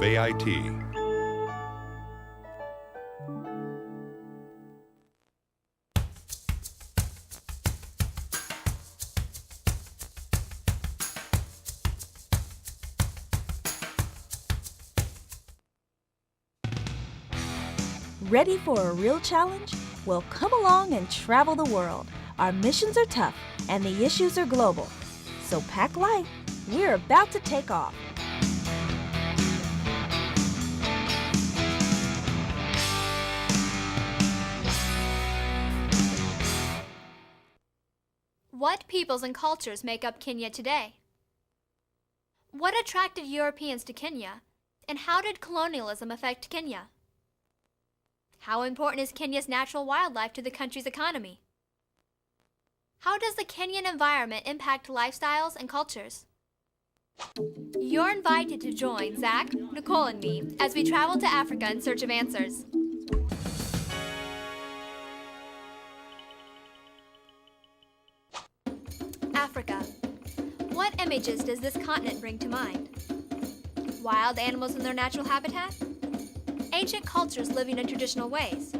of AIT. Ready for a real challenge? Well, come along and travel the world. Our missions are tough and the issues are global. So pack light. We're about to take off. What peoples and cultures make up Kenya today? What attracted Europeans to Kenya? And how did colonialism affect Kenya? How important is Kenya's natural wildlife to the country's economy? How does the Kenyan environment impact lifestyles and cultures? You're invited to join Zach, Nicole, and me as we travel to Africa in search of answers. Africa. What images does this continent bring to mind? Wild animals in their natural habitat? Ancient cultures living in traditional ways?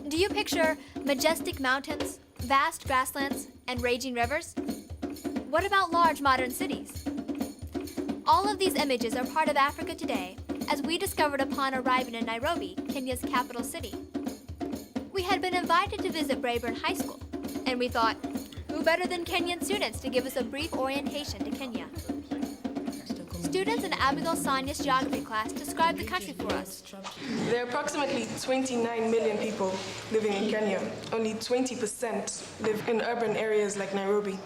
Do you picture majestic mountains, vast grasslands, and raging rivers? What about large modern cities? All of these images are part of Africa today, as we discovered upon arriving in Nairobi, Kenya's capital city. We had been invited to visit Braeburn High School, and we thought, who better than Kenyan students to give us a brief orientation to Kenya? Students in Abigail Sonia's geography class described the country for us. There are approximately 29 million people living in Kenya. Only 20% live in urban areas like Nairobi.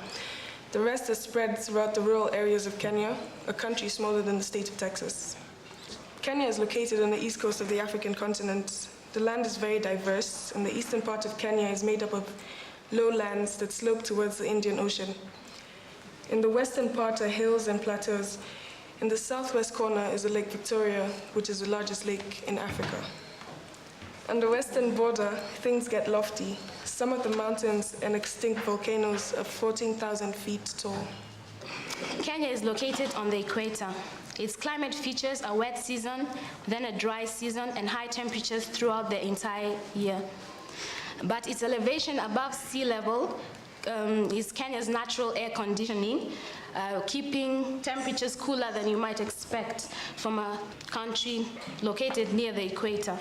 The rest are spread throughout the rural areas of Kenya, a country smaller than the state of Texas. Kenya is located on the east coast of the African continent. The land is very diverse, and the eastern part of Kenya is made up of lowlands that slope towards the Indian Ocean. In the western part are hills and plateaus. In the southwest corner is the Lake Victoria, which is the largest lake in Africa. On the western border, things get lofty. Some of the mountains and extinct volcanoes are 14,000 feet tall. Kenya is located on the equator. Its climate features a wet season, then a dry season, and high temperatures throughout the entire year. But its elevation above sea level is Kenya's natural air conditioning, keeping temperatures cooler than you might expect from a country located near the equator.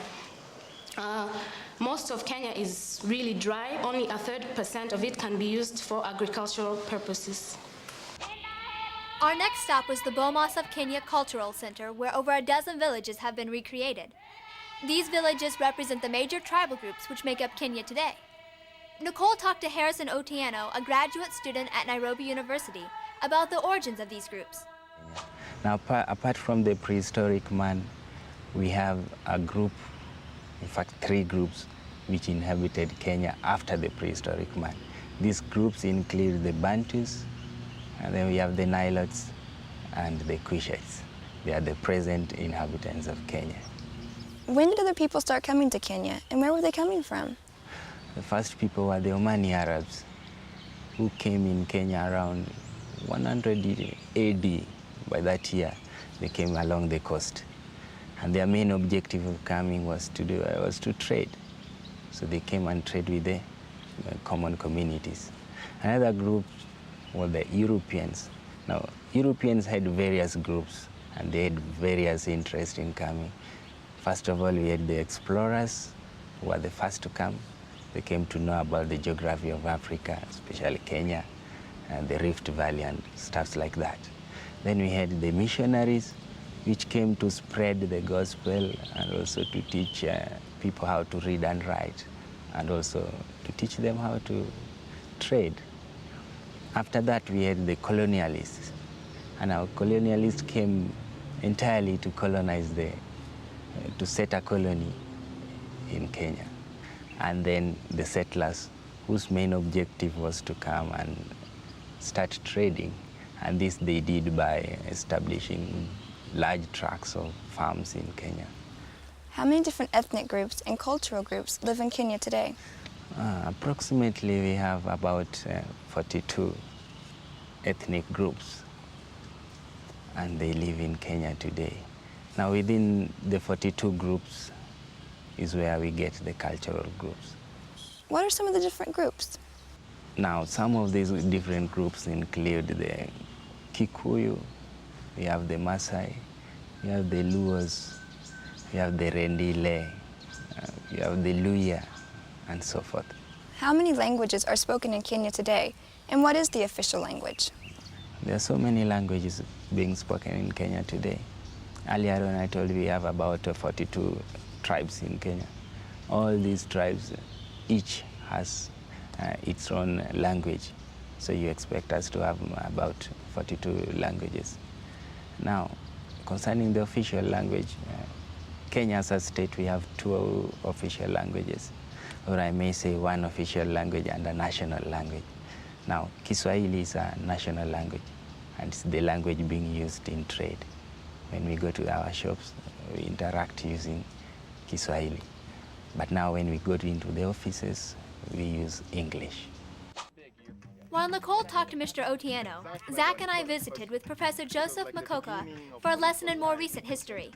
Most of Kenya is really dry. Only 30% of it can be used for agricultural purposes. Our next stop was the Bomas of Kenya Cultural Center, where over a dozen villages have been recreated. These villages represent the major tribal groups which make up Kenya today. Nicole talked to Harrison Otieno, a graduate student at Nairobi University, about the origins of these groups. Now, apart from the prehistoric man, we have a group, in fact 3 groups, which inhabited Kenya after the prehistoric man. These groups include the Bantus, and then we have the Nilotes and the Cushites. They are the present inhabitants of Kenya. When did other people start coming to Kenya, and where were they coming from? The first people were the Omani Arabs, who came in Kenya around 100 AD. By that year, they came along the coast. And their main objective of coming was to trade. So they came and trade with the common communities. Another group were the Europeans. Now, Europeans had various groups, and they had various interests in coming. First of all, we had the explorers, who were the first to come. They came to know about the geography of Africa, especially Kenya, and the Rift Valley and stuff like that. Then we had the missionaries, which came to spread the gospel and also to teach people how to read and write, and also to teach them how to trade. After that, we had the colonialists. And our colonialists came entirely to colonize to set a colony in Kenya. And then the settlers, whose main objective was to come and start trading. And this they did by establishing large tracts of farms in Kenya. How many different ethnic groups and cultural groups live in Kenya today? Approximately, we have about 42 ethnic groups, and they live in Kenya today. Now within the 42 groups is where we get the cultural groups. What are some of the different groups? Now some of these different groups include the Kikuyu, we have the Maasai, we have the Luos, we have the Rendile, we have the Luya, and so forth. How many languages are spoken in Kenya today, and what is the official language? There are so many languages being spoken in Kenya today. Earlier on I told you we have about 42 tribes in Kenya. All these tribes, each has its own language. So you expect us to have about 42 languages. Now, concerning the official language, Kenya as a state, we have 2 official languages, or I may say 1 official language and a national language. Now, Kiswahili is a national language, and it's the language being used in trade. When we go to our shops, we interact using Kiswahili. But now when we go into the offices, we use English. While Nicole talked to Mr. Otieno, Zach and I visited with Professor Joseph Makoka for a lesson in more recent history.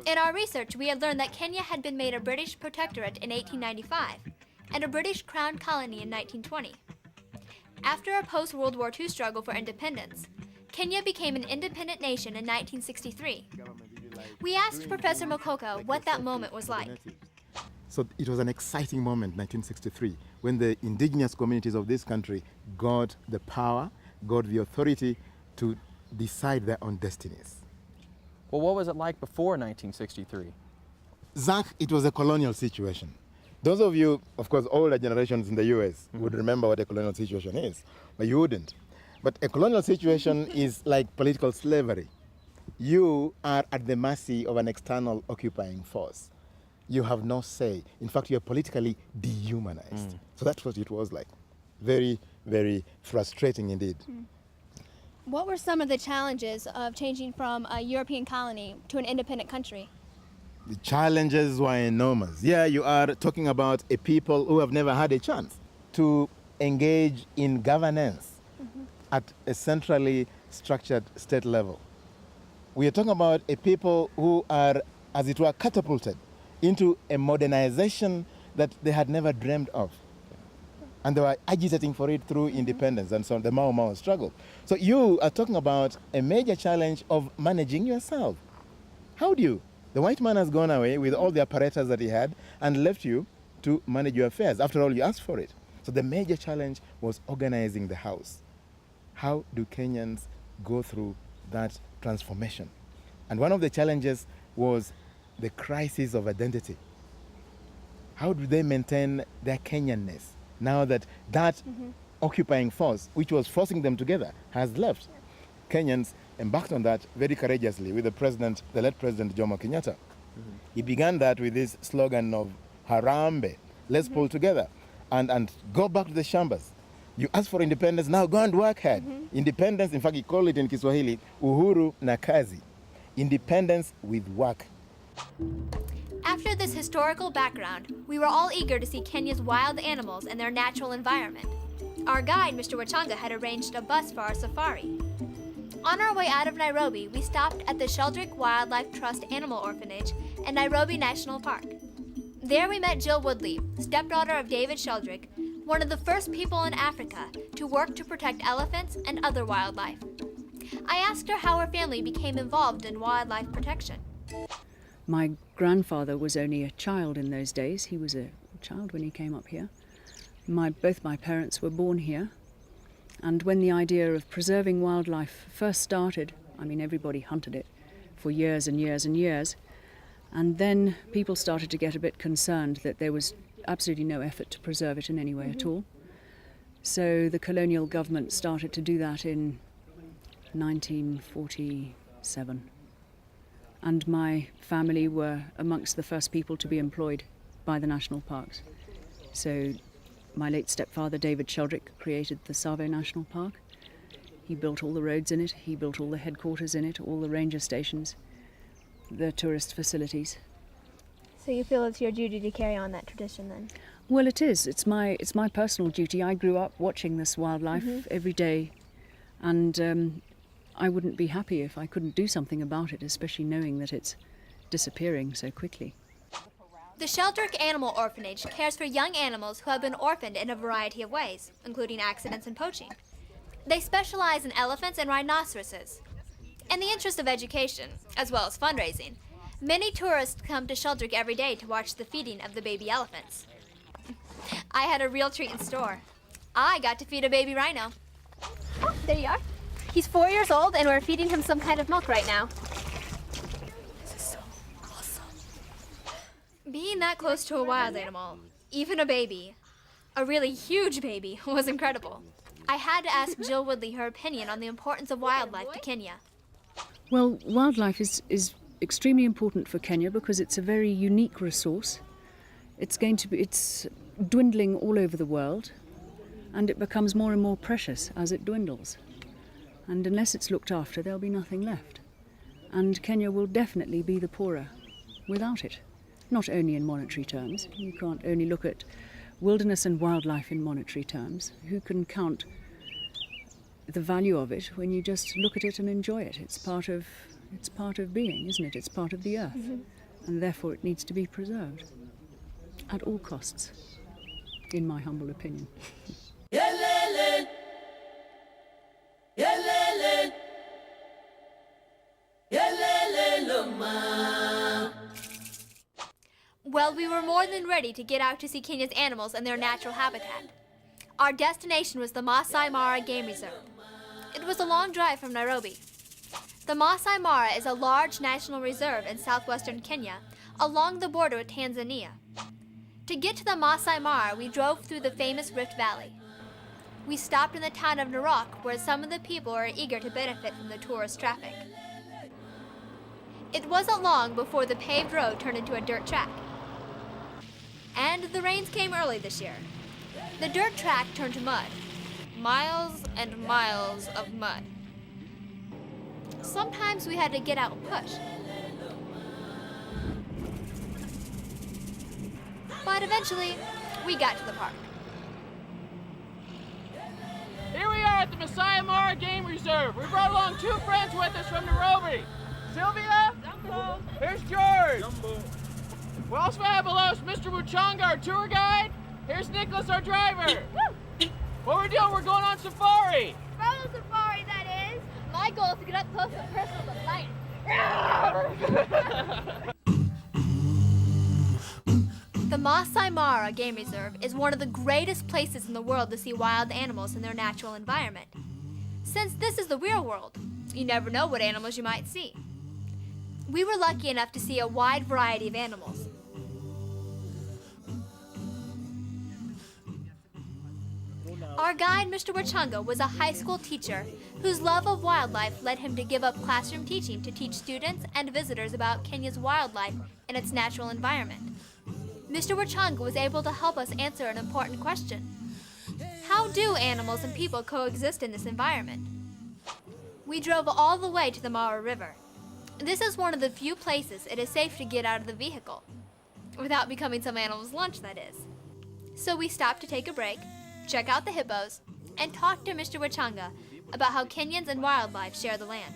In our research, we had learned that Kenya had been made a British protectorate in 1895 and a British crown colony in 1920. After a post-World War II struggle for independence, Kenya became an independent nation in 1963. We asked Professor Makoka what that moment was like. So it was an exciting moment, 1963, when the indigenous communities of this country got the power, got the authority to decide their own destinies. Well, what was it like before 1963? Zach, it was a colonial situation. Those of you, of course, older generations in the US would remember what a colonial situation is, but you wouldn't. But a colonial situation is like political slavery. You are at the mercy of an external occupying force. You have no say. In fact, you're politically dehumanized. So that's what it was like. Very, very frustrating indeed. What were some of the challenges of changing from a European colony to an independent country? The challenges were enormous. Yeah, you are talking about a people who have never had a chance to engage in governance at a centrally structured state level. We are talking about a people who are, as it were, catapulted into a modernization that they had never dreamed of. And they were agitating for it through independence and so on, the Mau Mau struggle. So you are talking about a major challenge of managing yourself. How do you? The white man has gone away with all the apparatus that he had and left you to manage your affairs. After all, you asked for it. So the major challenge was organizing the house. How do Kenyans go through that transformation? And one of the challenges was the crisis of identity. How do they maintain their Kenyanness now that that occupying force, which was forcing them together, has left? Kenyans embarked on that very courageously with the late President Jomo Kenyatta. He began that with this slogan of Harambe, let's pull together and go back to the shambas. You ask for independence, now go and work hard. Independence, in fact, you call it in Kiswahili, uhuru na kazi. Independence with work. After this historical background, we were all eager to see Kenya's wild animals and their natural environment. Our guide, Mr. Wachanga, had arranged a bus for our safari. On our way out of Nairobi, we stopped at the Sheldrick Wildlife Trust Animal Orphanage and Nairobi National Park. There we met Jill Woodley, stepdaughter of David Sheldrick, one of the first people in Africa to work to protect elephants and other wildlife. I asked her how her family became involved in wildlife protection. My grandfather was only a child in those days. He was a child when he came up here. Both my parents were born here. And when the idea of preserving wildlife first started, I mean, everybody hunted it for years and years and years. And then people started to get a bit concerned that there was absolutely no effort to preserve it in any way at all. So the colonial government started to do that in 1947. And my family were amongst the first people to be employed by the national parks. So my late stepfather, David Sheldrick, created the Tsavo National Park. He built all the roads in it, he built all the headquarters in it, all the ranger stations, the tourist facilities. So you feel it's your duty to carry on that tradition then? Well, it is. It's my personal duty. I grew up watching this wildlife every day, and I wouldn't be happy if I couldn't do something about it, especially knowing that it's disappearing so quickly. The Sheldrick Animal Orphanage cares for young animals who have been orphaned in a variety of ways, including accidents and poaching. They specialize in elephants and rhinoceroses. In the interest of education, as well as fundraising, many tourists come to Sheldrick every day to watch the feeding of the baby elephants. I had a real treat in store. I got to feed a baby rhino. Oh, there you are. He's 4 years old, and we're feeding him some kind of milk right now. This is so awesome. Being that close to a wild animal, even a baby, a really huge baby, was incredible. I had to ask Jill Woodley her opinion on the importance of wildlife to Kenya. Well, wildlife is extremely important for Kenya because it's a very unique resource. It's dwindling all over the world, and it becomes more and more precious as it dwindles. And unless it's looked after, there'll be nothing left. And Kenya will definitely be the poorer without it. Not only in monetary terms. You can't only look at wilderness and wildlife in monetary terms. Who can count the value of it when you just look at it and enjoy it? It's part of being, isn't it? It's part of the earth. Mm-hmm. And therefore it needs to be preserved at all costs, in my humble opinion. Well, we were more than ready to get out to see Kenya's animals in their natural habitat. Our destination was the Masai Mara Game Reserve. It was a long drive from Nairobi. The Masai Mara is a large national reserve in southwestern Kenya, along the border with Tanzania. To get to the Masai Mara, we drove through the famous Rift Valley. We stopped in the town of Narok, where some of the people are eager to benefit from the tourist traffic. It wasn't long before the paved road turned into a dirt track. And the rains came early this year. The dirt track turned to mud. Miles and miles of mud. Sometimes we had to get out and push. But eventually, we got to the park. Here we are at the Masai Mara Game Reserve. We brought along 2 friends with us from Nairobi. Sylvia? Jumbo. Here's George. Jumbo. We also have below us Mr. Muchanga, our tour guide. Here's Nicholas, our driver. What we're doing, we're going on safari. Photo safari, that is. My goal is to get up close and personal with a lion. The Masai Mara Game Reserve is one of the greatest places in the world to see wild animals in their natural environment. Since this is the real world, you never know what animals you might see. We were lucky enough to see a wide variety of animals. Our guide, Mr. Wachanga, was a high school teacher whose love of wildlife led him to give up classroom teaching to teach students and visitors about Kenya's wildlife and its natural environment. Mr. Wachanga was able to help us answer an important question. How do animals and people coexist in this environment? We drove all the way to the Mara River. This is one of the few places it is safe to get out of the vehicle, without becoming some animal's lunch, that is. So we stopped to take a break, check out the hippos, and talk to Mr. Wachanga about how Kenyans and wildlife share the land.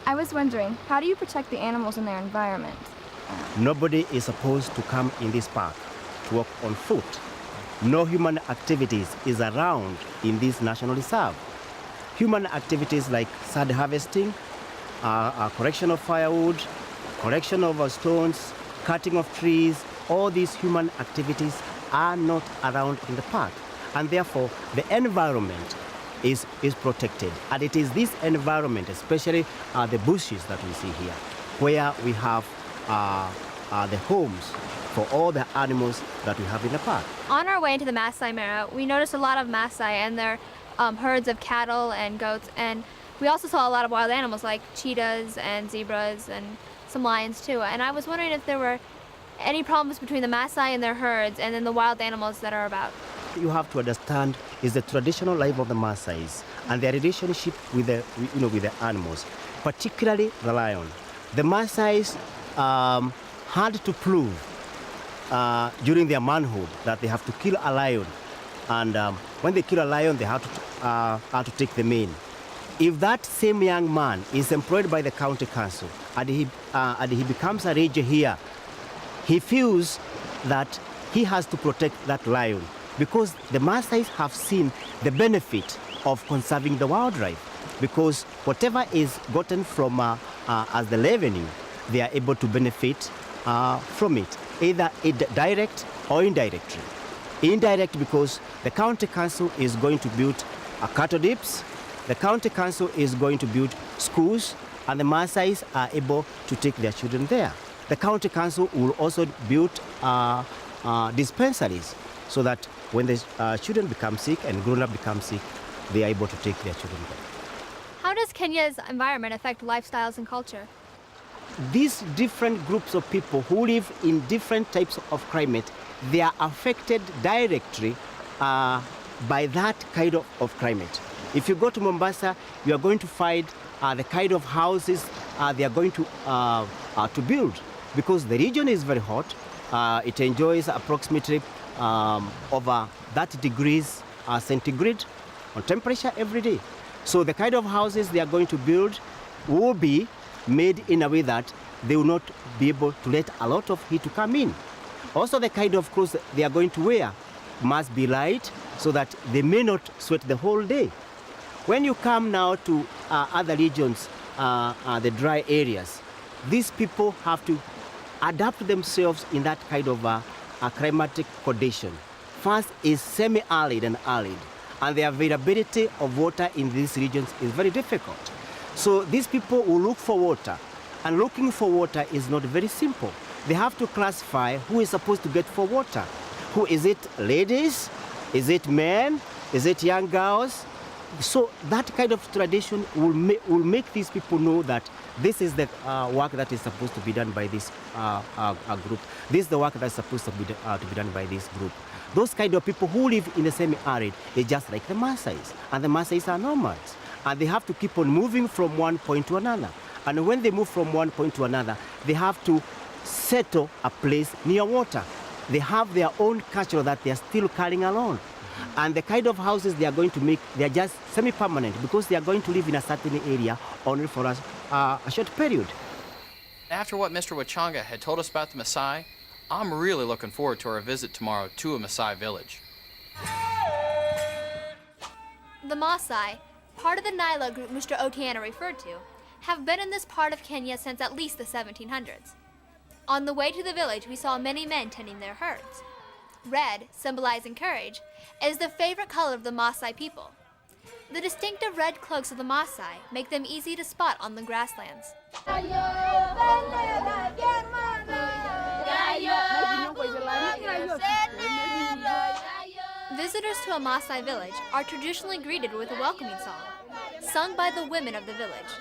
I was wondering, how do you protect the animals in their environment? Nobody is supposed to come in this park to walk on foot. No human activities is around in this national reserve. Human activities like sand harvesting, collection of firewood, collection of stones, cutting of trees, all these human activities are not around in the park. And therefore, the environment is protected. And it is this environment, especially the bushes that we see here, where we have the homes for all the animals that we have in the park. On our way into the Masai Mara, we noticed a lot of Masai and their herds of cattle and goats, and we also saw a lot of wild animals like cheetahs and zebras and some lions too. And I was wondering if there were any problems between the Masai and their herds and then the wild animals that are about. You have to understand is the traditional life of the Maasais and their relationship with the, with the animals, particularly the lion. The Maasais had to prove during their manhood that they have to kill a lion, and when they kill a lion, they have to take the mane. If that same young man is employed by the county council and he becomes a ranger here, he feels that he has to protect that lion because the Maasais have seen the benefit of conserving the wildlife, because whatever is gotten from as the revenue, they are able to benefit from it, either direct or indirectly. Indirect because the county council is going to build cattle dips, the county council is going to build schools, and the Maasais are able to take their children there. The county council will also build dispensaries so that when the children become sick and grown-up become sick, they are able to take their children there. How does Kenya's environment affect lifestyles and culture? These different groups of people who live in different types of climate, they are affected directly by that kind of climate. If you go to Mombasa, you are going to find the kind of houses they are going to build, because the region is very hot. It enjoys approximately over 30 degrees centigrade on temperature every day. So the kind of houses they are going to build will be made in a way that they will not be able to let a lot of heat to come in. Also, the kind of clothes they are going to wear must be light so that they may not sweat the whole day. When you come now to other regions, the dry areas, these people have to adapt themselves in that kind of climatic condition. First is semi-arid and arid, and the availability of water in these regions is very difficult. So these people will look for water, and looking for water is not very simple. They have to classify who is supposed to get for water. Who is it? Ladies? Is it men? Is it young girls? So that kind of tradition will make these people know that this is the work that is supposed to be done by this group. This is the work that is supposed to be done by this group. Those kind of people who live in the semi-arid is just like the Maasais, and the Maasais are nomads, and they have to keep on moving from one point to another. And when they move from one point to another, they have to settle a place near water. They have their own culture that they are still carrying along. And the kind of houses they are going to make, they are just semi-permanent because they are going to live in a certain area only for a short period. After what Mr. Wachanga had told us about the Maasai, I'm really looking forward to our visit tomorrow to a Maasai village. The Maasai, part of the Naila group Mr. Otiana referred to, have been in this part of Kenya since at least the 1700s. On the way to the village, we saw many men tending their herds. Red, symbolizing courage, is the favorite color of the Maasai people. The distinctive red cloaks of the Maasai make them easy to spot on the grasslands. Visitors to a Maasai village are traditionally greeted with a welcoming song, sung by the women of the village.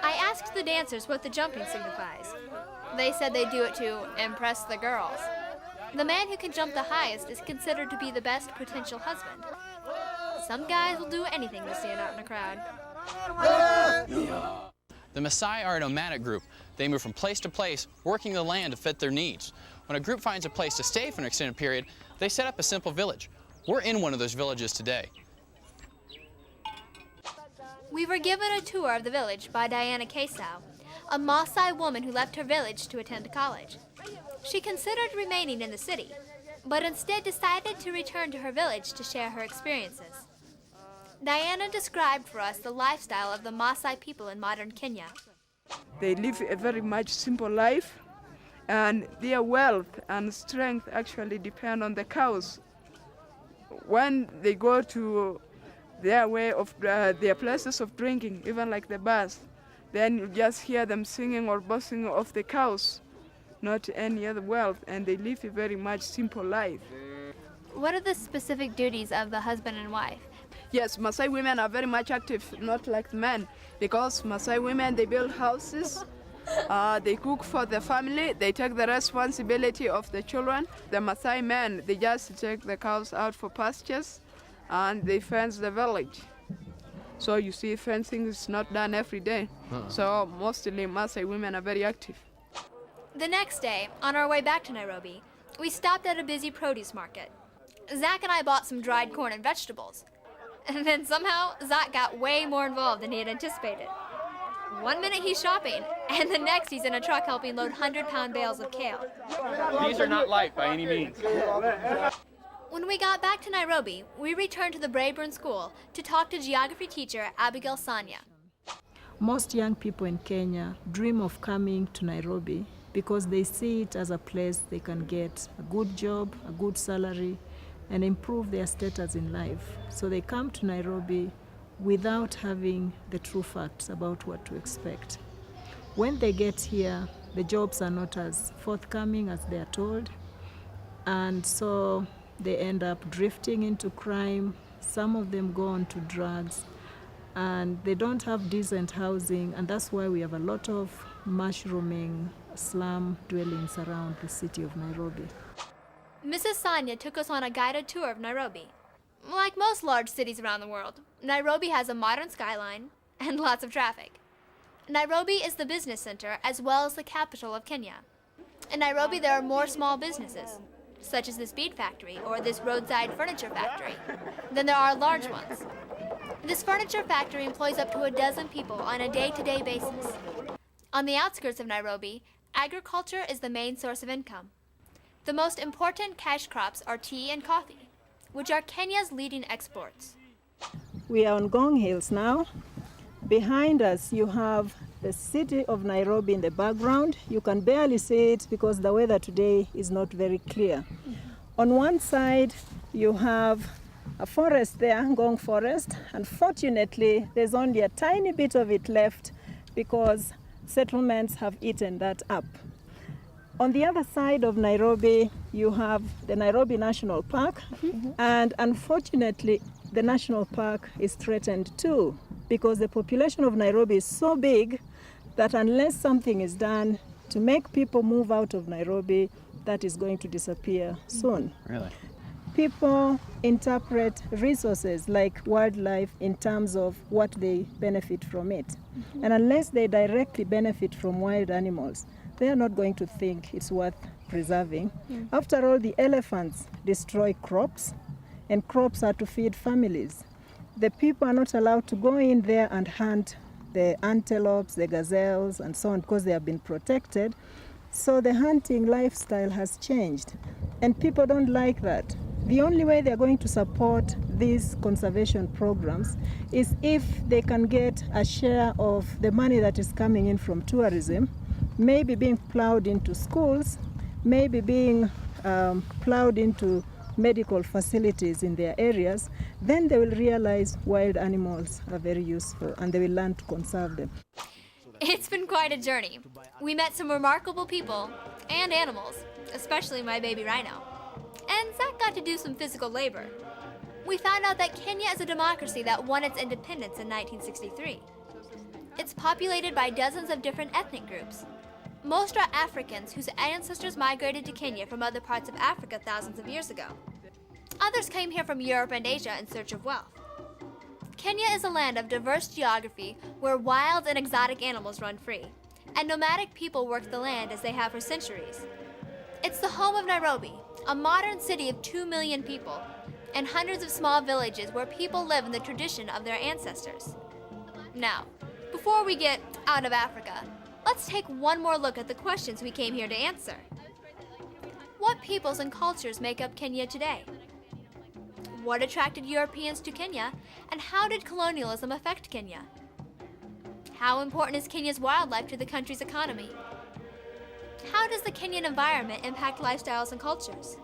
I asked the dancers what the jumping signifies. They said they do it to impress the girls. The man who can jump the highest is considered to be the best potential husband. Some guys will do anything to stand out in a crowd. The Maasai are a nomadic group. They move from place to place, working the land to fit their needs. When a group finds a place to stay for an extended period, they set up a simple village. We're in one of those villages today. We were given a tour of the village by Diana Kesau, a Maasai woman who left her village to attend college. She considered remaining in the city, but instead decided to return to her village to share her experiences. Diana described for us the lifestyle of the Maasai people in modern Kenya. They live a very much simple life, and their wealth and strength actually depend on the cows. When they go to their way of their places of drinking, even like the bars, then you just hear them singing or boasting of the cows, not any other wealth, and they live a very much simple life. What are the specific duties of the husband and wife? Yes, Maasai women are very much active, not like men, because Maasai women, they build houses, they cook for the family, they take the responsibility of the children. The Maasai men, they just take the cows out for pastures, and they fence the village. So you see, fencing is not done every day. So mostly Maasai women are very active. The next day, on our way back to Nairobi, We stopped at a busy produce market. Zach and I bought some dried corn and vegetables. And then somehow, Zach got way more involved than he had anticipated. One minute he's shopping, and the next he's in a truck helping load 100-pound bales of kale. These are not light by any means. When we got back to Nairobi, we returned to the Braeburn School to talk to geography teacher Abigail Sanya. Most young people in Kenya dream of coming to Nairobi because they see it as a place they can get a good job, a good salary, and improve their status in life. So they come to Nairobi without having the true facts about what to expect. When they get here, the jobs are not as forthcoming as they are told, and so they end up drifting into crime. Some of them go on to drugs, and they don't have decent housing, and that's why we have a lot of mushrooming slum dwellings around the city of Nairobi. Mrs. Sanya took us on a guided tour of Nairobi. Like most large cities around the world, Nairobi has a modern skyline and lots of traffic. Nairobi is the business center as well as the capital of Kenya. In Nairobi, there are more small businesses, such as this bead factory or this roadside furniture factory, than there are large ones. This furniture factory employs up to a dozen people on a day-to-day basis. On the outskirts of Nairobi, agriculture is the main source of income. The most important cash crops are tea and coffee, which are Kenya's leading exports. We are on Ngong Hills now. Behind us, you have the city of Nairobi in the background. You can barely see it because the weather today is not very clear. On one side, you have a forest there, Ngong Forest. Unfortunately, there's only a tiny bit of it left because settlements have eaten that up. On the other side of Nairobi, you have the Nairobi National Park, and unfortunately, the national park is threatened too, because the population of Nairobi is so big that unless something is done to make people move out of Nairobi, that is going to disappear soon. Really? People interpret resources like wildlife in terms of what they benefit from it. And unless they directly benefit from wild animals, they are not going to think it's worth preserving. After all, the elephants destroy crops, and crops are to feed families. The people are not allowed to go in there and hunt the antelopes, the gazelles, and so on, because they have been protected. So the hunting lifestyle has changed, and people don't like that. The only way they're going to support these conservation programs is if they can get a share of the money that is coming in from tourism, maybe being plowed into schools, maybe being plowed into medical facilities in their areas. Then they will realize wild animals are very useful and they will learn to conserve them. It's been quite a journey. We met some remarkable people and animals, especially my baby rhino. And Zach got to do some physical labor. We found out that Kenya is a democracy that won its independence in 1963. It's populated by dozens of different ethnic groups. Most are Africans whose ancestors migrated to Kenya from other parts of Africa thousands of years ago. Others came here from Europe and Asia in search of wealth. Kenya is a land of diverse geography where wild and exotic animals run free, and nomadic people work the land as they have for centuries. It's the home of Nairobi, a modern city of 2 million people, and hundreds of small villages where people live in the tradition of their ancestors. Now, before we get out of Africa, let's take one more look at the questions we came here to answer. What peoples and cultures make up Kenya today? What attracted Europeans to Kenya, and how did colonialism affect Kenya? How important is Kenya's wildlife to the country's economy? How does the Kenyan environment impact lifestyles and cultures?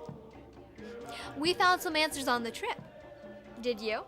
We found some answers on the trip. Did you?